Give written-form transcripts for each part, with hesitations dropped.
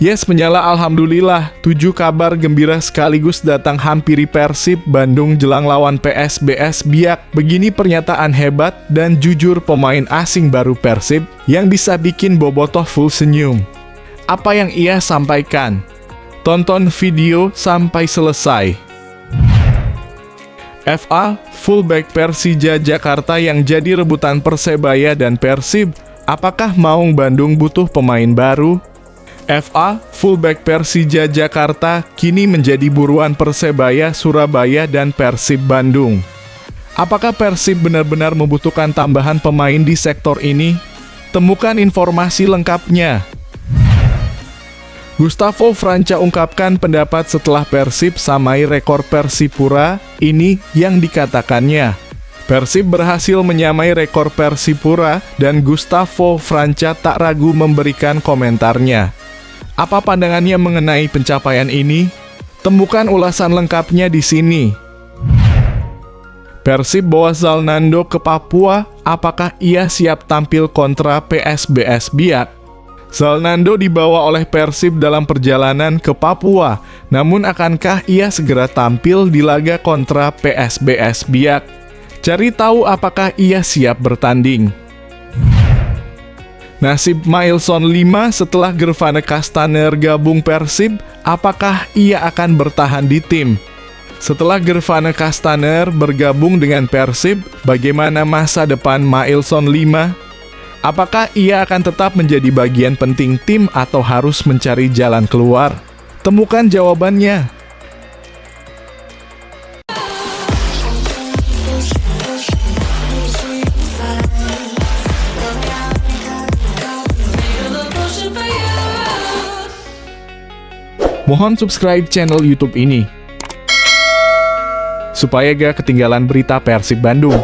Yes, menyala alhamdulillah, 7 kabar gembira sekaligus datang hampiri Persib Bandung jelang lawan PSBS Biak. Begini pernyataan hebat dan jujur pemain asing baru Persib yang bisa bikin bobotoh full senyum. Apa yang ia sampaikan? Tonton video sampai selesai. FA, fullback Persija Jakarta yang jadi rebutan Persebaya dan Persib, apakah Maung Bandung butuh pemain baru? FA, fullback Persija Jakarta kini menjadi buruan Persebaya, Surabaya, dan Persib Bandung. Apakah Persib benar-benar membutuhkan tambahan pemain di sektor ini? Temukan informasi lengkapnya. Gustavo Franca ungkapkan pendapat setelah Persib samai rekor Persipura, ini yang dikatakannya. Persib berhasil menyamai rekor Persipura dan Gustavo Franca tak ragu memberikan komentarnya. Apa pandangannya mengenai pencapaian ini? Temukan ulasan lengkapnya di sini. Persib bawa Zalnando ke Papua, apakah ia siap tampil kontra PSBS Biak? Zalnando dibawa oleh Persib dalam perjalanan ke Papua, namun akankah ia segera tampil di laga kontra PSBS Biak? Cari tahu apakah ia siap bertanding. Nasib Mailson 5 setelah Gervane Castaner gabung Persib, apakah ia akan bertahan di tim? Setelah Gervane Castaner bergabung dengan Persib, bagaimana masa depan Mailson 5? Apakah ia akan tetap menjadi bagian penting tim atau harus mencari jalan keluar? Temukan jawabannya. Mohon subscribe channel YouTube ini supaya gak ketinggalan berita Persib Bandung.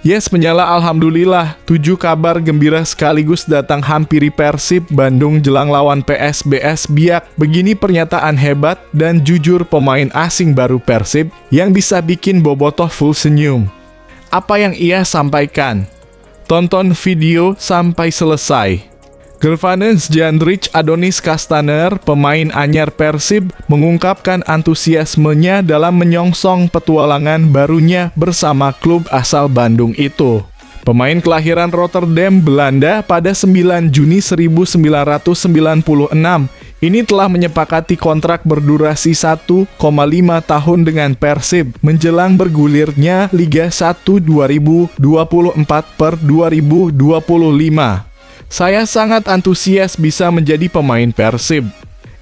Yes, menyala alhamdulillah, 7 kabar gembira sekaligus datang hampiri Persib Bandung jelang lawan PSBS Biak. Begini pernyataan hebat dan jujur pemain asing baru Persib yang bisa bikin bobotoh full senyum. Apa yang ia sampaikan? Tonton video sampai selesai. Gervane Zjandrich Adonis Castaner, pemain anyar Persib, mengungkapkan antusiasmenya dalam menyongsong petualangan barunya bersama klub asal Bandung itu. Pemain kelahiran Rotterdam, Belanda pada 9 Juni 1996, ini telah menyepakati kontrak berdurasi 1,5 tahun dengan Persib menjelang bergulirnya Liga 1 2024 per 2025. Saya sangat antusias bisa menjadi pemain Persib.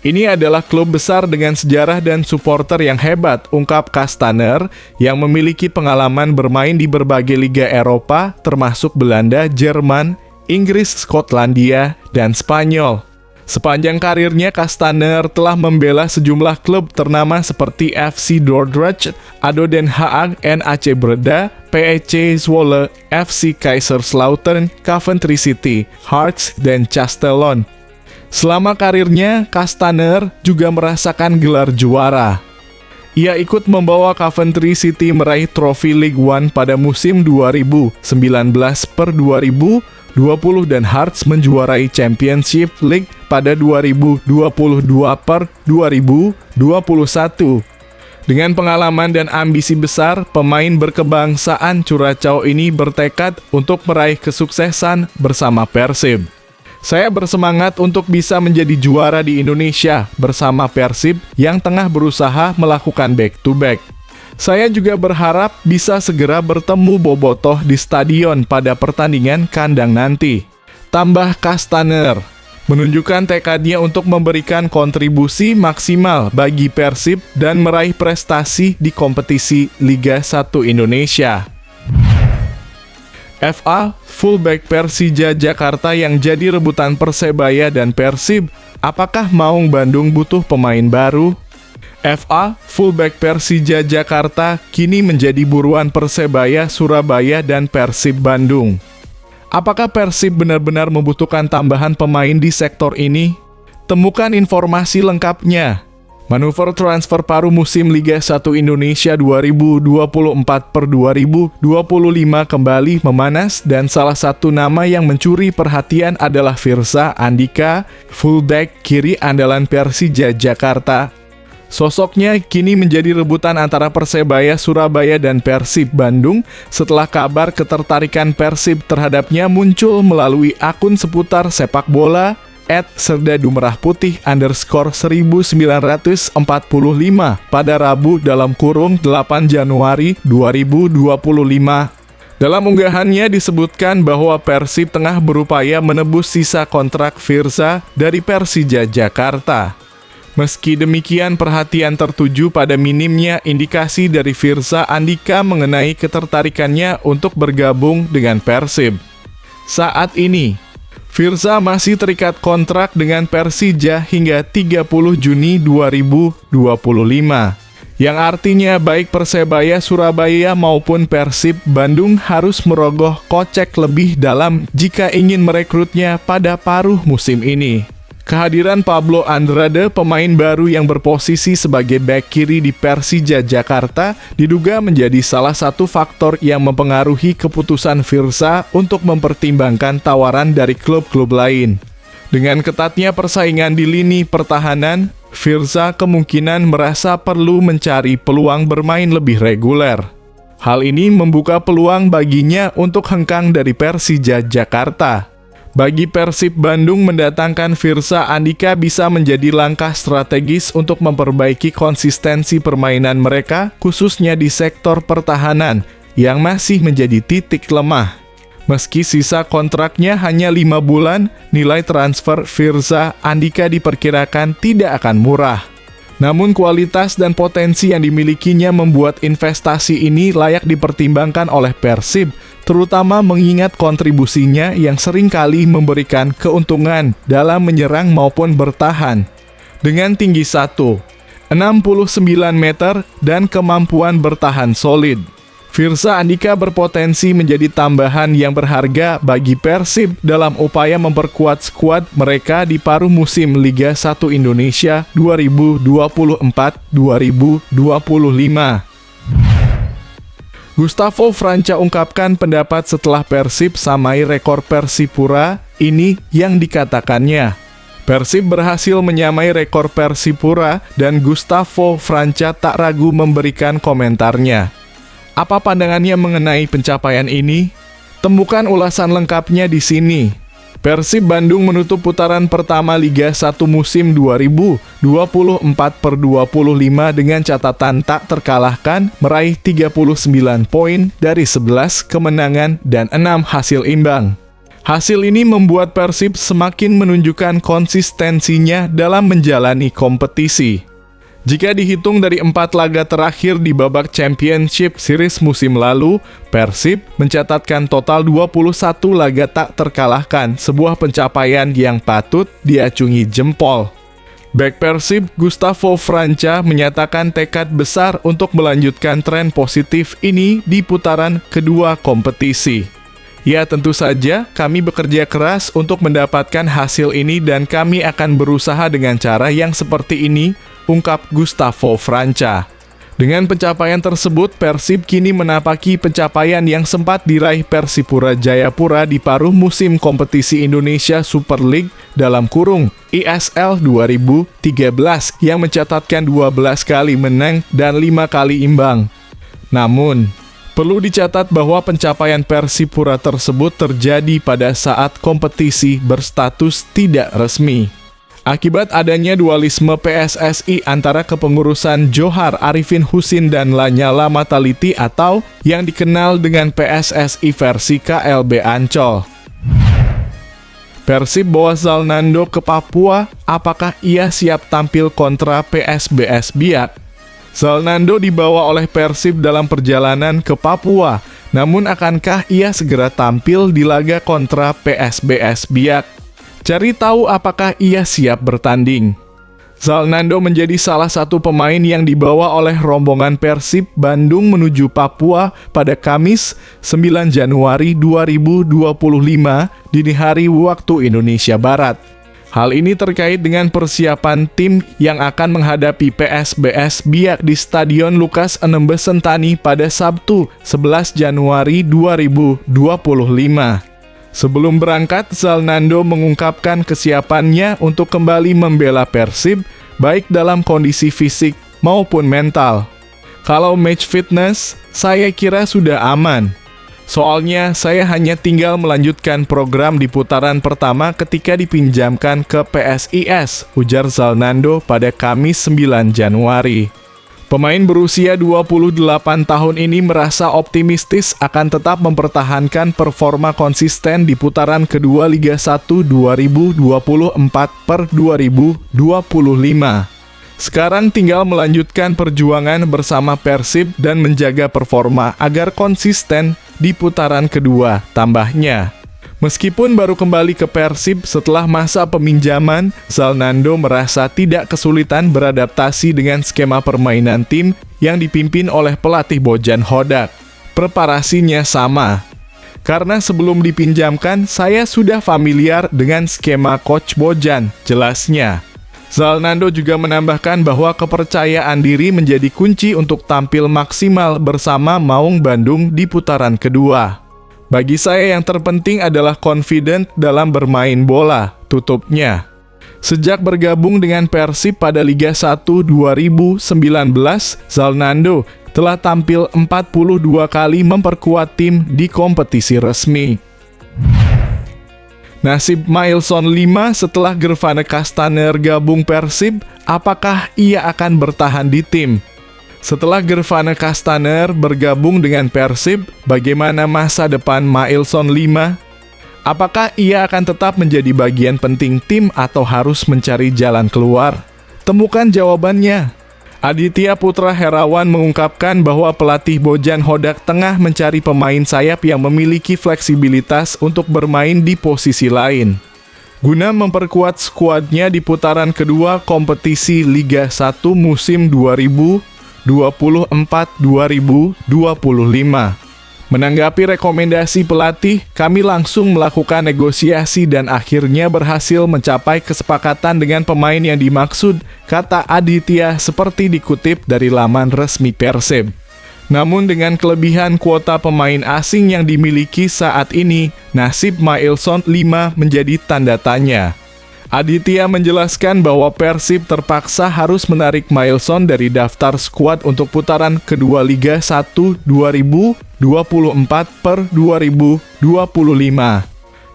Ini adalah klub besar dengan sejarah dan supporter yang hebat, ungkap Castaner yang memiliki pengalaman bermain di berbagai liga Eropa, termasuk Belanda, Jerman, Inggris, Skotlandia, dan Spanyol. Sepanjang karirnya, Castaner telah membela sejumlah klub ternama seperti FC Dordrecht, ADO Den Haag, NAC Breda, PEC Zwolle, FC Kaiserslautern, Coventry City, Hearts, dan Castellon. Selama karirnya, Castaner juga merasakan gelar juara. Ia ikut membawa Coventry City meraih trofi League One pada musim 2019 per 2020 dan Hearts menjuarai Championship League pada 2022 per 2021. Dengan pengalaman dan ambisi besar, pemain berkebangsaan Curaçao ini bertekad untuk meraih kesuksesan bersama Persib. Saya bersemangat untuk bisa menjadi juara di Indonesia bersama Persib yang tengah berusaha melakukan back-to-back. Saya juga berharap bisa segera bertemu bobotoh di stadion pada pertandingan kandang nanti. Tambah Castaner, menunjukkan tekadnya untuk memberikan kontribusi maksimal bagi Persib dan meraih prestasi di kompetisi Liga 1 Indonesia. FA, fullback Persija Jakarta yang jadi rebutan Persebaya dan Persib, apakah Maung Bandung butuh pemain baru? FA, fullback Persija Jakarta kini menjadi buruan Persebaya, Surabaya, dan Persib Bandung. Apakah Persib benar-benar membutuhkan tambahan pemain di sektor ini? Temukan informasi lengkapnya. Manuver transfer paruh musim Liga 1 Indonesia 2024/2025 kembali memanas dan salah satu nama yang mencuri perhatian adalah Firza Andika, fullback kiri andalan Persija Jakarta. Sosoknya kini menjadi rebutan antara Persebaya Surabaya dan Persib Bandung setelah kabar ketertarikan Persib terhadapnya muncul melalui akun seputar sepak bola @serdadumerahputih_1945 pada Rabu (8 Januari 2025). Dalam unggahannya disebutkan bahwa Persib tengah berupaya menebus sisa kontrak Firza dari Persija Jakarta. Meski demikian, perhatian tertuju pada minimnya indikasi dari Firza Andika mengenai ketertarikannya untuk bergabung dengan Persib. Saat ini, Firza masih terikat kontrak dengan Persija hingga 30 Juni 2025. Yang artinya baik Persebaya Surabaya maupun Persib Bandung harus merogoh kocek lebih dalam jika ingin merekrutnya pada paruh musim ini. Kehadiran Pablo Andrade, pemain baru yang berposisi sebagai bek kiri di Persija Jakarta, diduga menjadi salah satu faktor yang mempengaruhi keputusan Firza untuk mempertimbangkan tawaran dari klub-klub lain. Dengan ketatnya persaingan di lini pertahanan, Firza kemungkinan merasa perlu mencari peluang bermain lebih reguler. Hal ini membuka peluang baginya untuk hengkang dari Persija Jakarta. Bagi Persib Bandung, mendatangkan Firza Andika bisa menjadi langkah strategis untuk memperbaiki konsistensi permainan mereka, khususnya di sektor pertahanan, yang masih menjadi titik lemah. Meski sisa kontraknya hanya 5 bulan, nilai transfer Firza Andika diperkirakan tidak akan murah. Namun kualitas dan potensi yang dimilikinya membuat investasi ini layak dipertimbangkan oleh Persib, terutama mengingat kontribusinya yang seringkali memberikan keuntungan dalam menyerang maupun bertahan. Dengan tinggi 1,69 meter dan kemampuan bertahan solid, Firza Andika berpotensi menjadi tambahan yang berharga bagi Persib dalam upaya memperkuat skuad mereka di paruh musim Liga 1 Indonesia 2024-2025. Gustavo Franca ungkapkan pendapat setelah Persib samai rekor Persipura, ini yang dikatakannya. Persib berhasil menyamai rekor Persipura dan Gustavo Franca tak ragu memberikan komentarnya. Apa pandangannya mengenai pencapaian ini? Temukan ulasan lengkapnya di sini. Persib Bandung menutup putaran pertama Liga 1 musim 2024/2025 dengan catatan tak terkalahkan, meraih 39 poin dari 11 kemenangan dan 6 hasil imbang. Hasil ini membuat Persib semakin menunjukkan konsistensinya dalam menjalani kompetisi. Jika dihitung dari 4 laga terakhir di babak Championship Series musim lalu, Persib mencatatkan total 21 laga tak terkalahkan, sebuah pencapaian yang patut diacungi jempol. Bek Persib Gustavo Franca menyatakan tekad besar untuk melanjutkan tren positif ini di putaran kedua kompetisi. Ya, tentu saja kami bekerja keras untuk mendapatkan hasil ini dan kami akan berusaha dengan cara yang seperti ini, ungkap Gustavo Franca. Dengan pencapaian tersebut, Persib kini menapaki pencapaian yang sempat diraih Persipura Jayapura di paruh musim kompetisi Indonesia Super League (ISL 2013) yang mencatatkan 12 kali menang dan 5 kali imbang. Namun, perlu dicatat bahwa pencapaian Persipura tersebut terjadi pada saat kompetisi berstatus tidak resmi. Akibat adanya dualisme PSSI antara kepengurusan Johar Arifin Husin dan Lanyala Mataliti atau yang dikenal dengan PSSI versi KLB Ancol. Persib bawa Zalnando ke Papua, apakah ia siap tampil kontra PSBS Biak? Zalnando dibawa oleh Persib dalam perjalanan ke Papua, namun akankah ia segera tampil di laga kontra PSBS Biak? Cari tahu apakah ia siap bertanding. Zalnando menjadi salah satu pemain yang dibawa oleh rombongan Persib Bandung menuju Papua pada Kamis 9 Januari 2025 dini hari waktu Indonesia Barat. Hal ini terkait dengan persiapan tim yang akan menghadapi PSBS Biak di Stadion Lukas NMB Sentani pada Sabtu 11 Januari 2025. Sebelum berangkat, Zalnando mengungkapkan kesiapannya untuk kembali membela Persib, baik dalam kondisi fisik maupun mental. Kalau match fitness, saya kira sudah aman. Soalnya saya hanya tinggal melanjutkan program di putaran pertama ketika dipinjamkan ke PSIS, ujar Zalnando pada Kamis 9 Januari. Pemain berusia 28 tahun ini merasa optimistis akan tetap mempertahankan performa konsisten di putaran kedua Liga 1 2024/2025. Sekarang tinggal melanjutkan perjuangan bersama Persib dan menjaga performa agar konsisten di putaran kedua, tambahnya. Meskipun baru kembali ke Persib setelah masa peminjaman, Zalnando merasa tidak kesulitan beradaptasi dengan skema permainan tim yang dipimpin oleh pelatih Bojan Hodak. Preparasinya sama. Karena sebelum dipinjamkan, saya sudah familiar dengan skema Coach Bojan, jelasnya. Zalnando juga menambahkan bahwa kepercayaan diri menjadi kunci untuk tampil maksimal bersama Maung Bandung di putaran kedua. Bagi saya yang terpenting adalah confident dalam bermain bola, tutupnya. Sejak bergabung dengan Persib pada Liga 1 2019, Zalnando telah tampil 42 kali memperkuat tim di kompetisi resmi. Nasib Mailson 5 setelah Gervane Kastaner gabung Persib, apakah ia akan bertahan di tim? Setelah Gervane Kastaner bergabung dengan Persib, bagaimana masa depan Mailson 5? Apakah ia akan tetap menjadi bagian penting tim atau harus mencari jalan keluar? Temukan jawabannya. Aditya Putra Herawan mengungkapkan bahwa pelatih Bojan Hodak tengah mencari pemain sayap yang memiliki fleksibilitas untuk bermain di posisi lain, guna memperkuat skuadnya di putaran kedua kompetisi Liga 1 musim 2024-2025. Menanggapi rekomendasi pelatih, kami langsung melakukan negosiasi dan akhirnya berhasil mencapai kesepakatan dengan pemain yang dimaksud, kata Aditya seperti dikutip dari laman resmi Persib. Namun dengan kelebihan kuota pemain asing yang dimiliki saat ini, nasib Mailson 5 menjadi tanda tanya. Aditya menjelaskan bahwa Persib terpaksa harus menarik Mailson dari daftar skuad untuk putaran kedua Liga 1 2024/2025.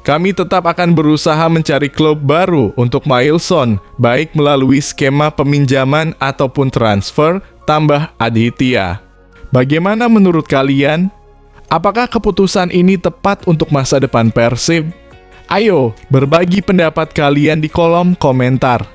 Kami tetap akan berusaha mencari klub baru untuk Mailson, baik melalui skema peminjaman ataupun transfer, tambah Aditya. Bagaimana menurut kalian? Apakah keputusan ini tepat untuk masa depan Persib? Ayo, berbagi pendapat kalian di kolom komentar.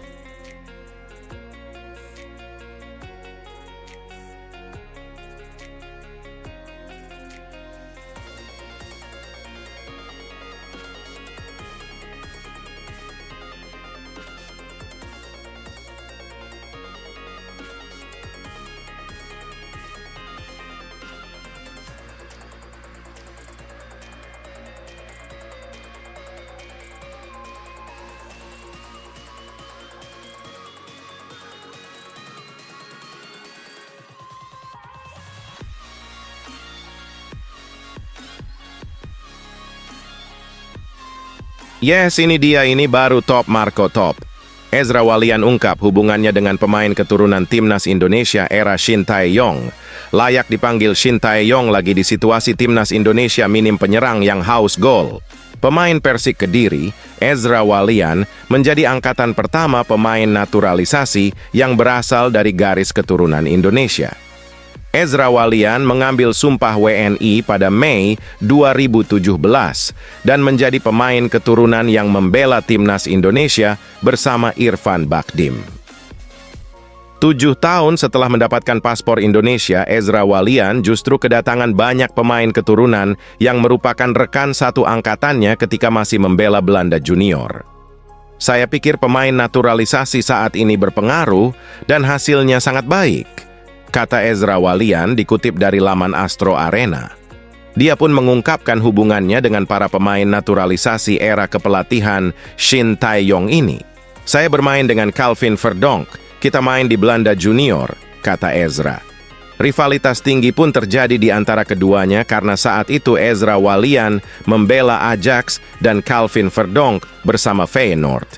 Yes, ini dia, ini baru top Marco Top. Ezra Walian ungkap hubungannya dengan pemain keturunan Timnas Indonesia era Shin Tae-yong. Layak dipanggil Shin Tae-yong lagi di situasi Timnas Indonesia minim penyerang yang haus gol. Pemain Persik Kediri, Ezra Walian, menjadi angkatan pertama pemain naturalisasi yang berasal dari garis keturunan Indonesia. Ezra Walian mengambil sumpah WNI pada Mei 2017 dan menjadi pemain keturunan yang membela Timnas Indonesia bersama Irfan Bakdim. 7 tahun setelah mendapatkan paspor Indonesia, Ezra Walian justru kedatangan banyak pemain keturunan yang merupakan rekan satu angkatannya ketika masih membela Belanda Junior. Saya pikir pemain naturalisasi saat ini berpengaruh dan hasilnya sangat baik, kata Ezra Walian dikutip dari laman Astro Arena. Dia pun mengungkapkan hubungannya dengan para pemain naturalisasi era kepelatihan Shin Tae-yong ini. Saya bermain dengan Calvin Verdonk. Kita main di Belanda Junior, kata Ezra. Rivalitas tinggi pun terjadi di antara keduanya karena saat itu Ezra Walian membela Ajax dan Calvin Verdonk bersama Feyenoord.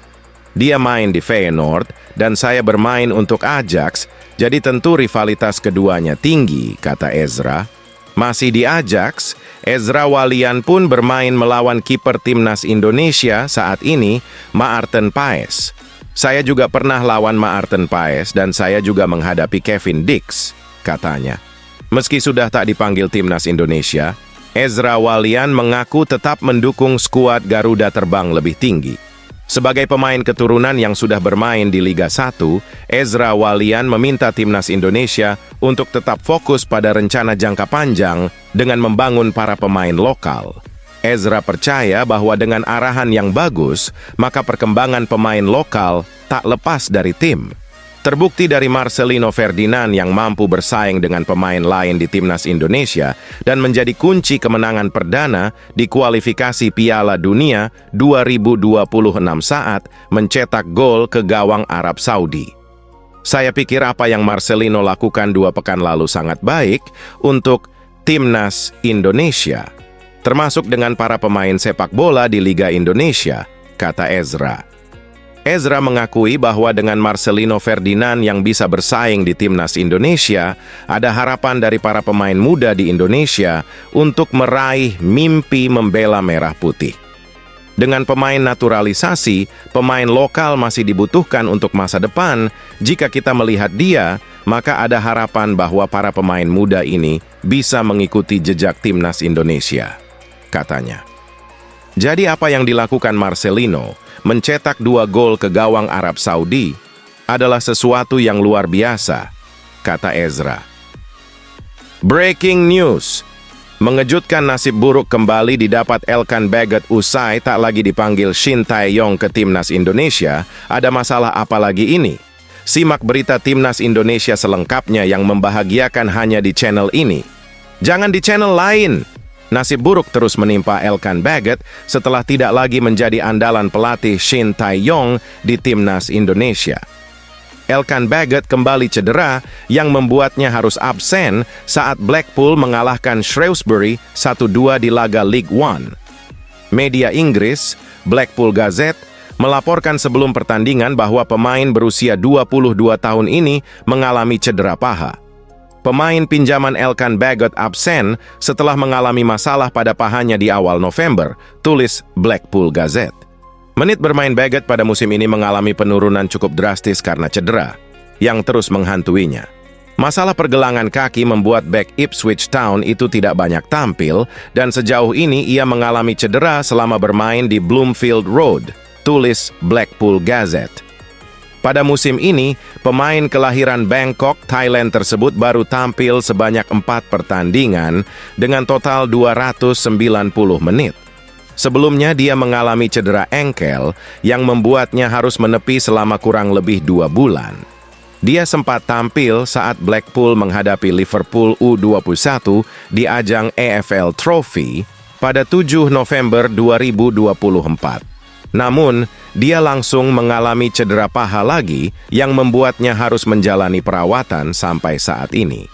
Dia main di Feyenoord dan saya bermain untuk Ajax, jadi tentu rivalitas keduanya tinggi, kata Ezra. Masih di Ajax, Ezra Walian pun bermain melawan kiper timnas Indonesia saat ini, Maarten Paes. Saya juga pernah lawan Maarten Paes dan saya juga menghadapi Kevin Dix, katanya. Meski sudah tak dipanggil timnas Indonesia, Ezra Walian mengaku tetap mendukung skuad Garuda Terbang lebih tinggi. Sebagai pemain keturunan yang sudah bermain di Liga 1, Ezra Walian meminta timnas Indonesia untuk tetap fokus pada rencana jangka panjang dengan membangun para pemain lokal. Ezra percaya bahwa dengan arahan yang bagus, maka perkembangan pemain lokal tak lepas dari tim. Terbukti dari Marcelino Ferdinand yang mampu bersaing dengan pemain lain di timnas Indonesia dan menjadi kunci kemenangan perdana di kualifikasi Piala Dunia 2026 saat mencetak gol ke gawang Arab Saudi. Saya pikir apa yang Marcelino lakukan 2 pekan lalu sangat baik untuk timnas Indonesia, termasuk dengan para pemain sepak bola di Liga Indonesia, kata Ezra. Ezra mengakui bahwa dengan Marcelino Ferdinand yang bisa bersaing di timnas Indonesia, ada harapan dari para pemain muda di Indonesia untuk meraih mimpi membela merah putih. Dengan pemain naturalisasi, pemain lokal masih dibutuhkan untuk masa depan. Jika kita melihat dia, maka ada harapan bahwa para pemain muda ini bisa mengikuti jejak timnas Indonesia, katanya. Jadi apa yang dilakukan Marcelino, mencetak 2 gol ke gawang Arab Saudi, adalah sesuatu yang luar biasa, kata Ezra. Breaking news. Mengejutkan nasib buruk kembali didapat Elkan Baggett usai tak lagi dipanggil Shin Tae-yong ke timnas Indonesia. Ada masalah apa lagi ini? Simak berita timnas Indonesia selengkapnya yang membahagiakan hanya di channel ini. Jangan di channel lain. Nasib buruk terus menimpa Elkan Baggett setelah tidak lagi menjadi andalan pelatih Shin Tae-yong di timnas Indonesia. Elkan Baggett kembali cedera yang membuatnya harus absen saat Blackpool mengalahkan Shrewsbury 1-2 di laga League One. Media Inggris, Blackpool Gazette, melaporkan sebelum pertandingan bahwa pemain berusia 22 tahun ini mengalami cedera paha. Pemain pinjaman Elkan Baggett absen setelah mengalami masalah pada pahanya di awal November, tulis Blackpool Gazette. Menit bermain Baggett pada musim ini mengalami penurunan cukup drastis karena cedera, yang terus menghantuinya. Masalah pergelangan kaki membuat bek Ipswich Town itu tidak banyak tampil, dan sejauh ini ia mengalami cedera selama bermain di Bloomfield Road, tulis Blackpool Gazette. Pada musim ini, pemain kelahiran Bangkok, Thailand tersebut baru tampil sebanyak 4 pertandingan dengan total 290 menit. Sebelumnya dia mengalami cedera engkel yang membuatnya harus menepi selama kurang lebih 2 bulan. Dia sempat tampil saat Blackpool menghadapi Liverpool U21 di ajang EFL Trophy pada 7 November 2024. Namun, dia langsung mengalami cedera paha lagi yang membuatnya harus menjalani perawatan sampai saat ini.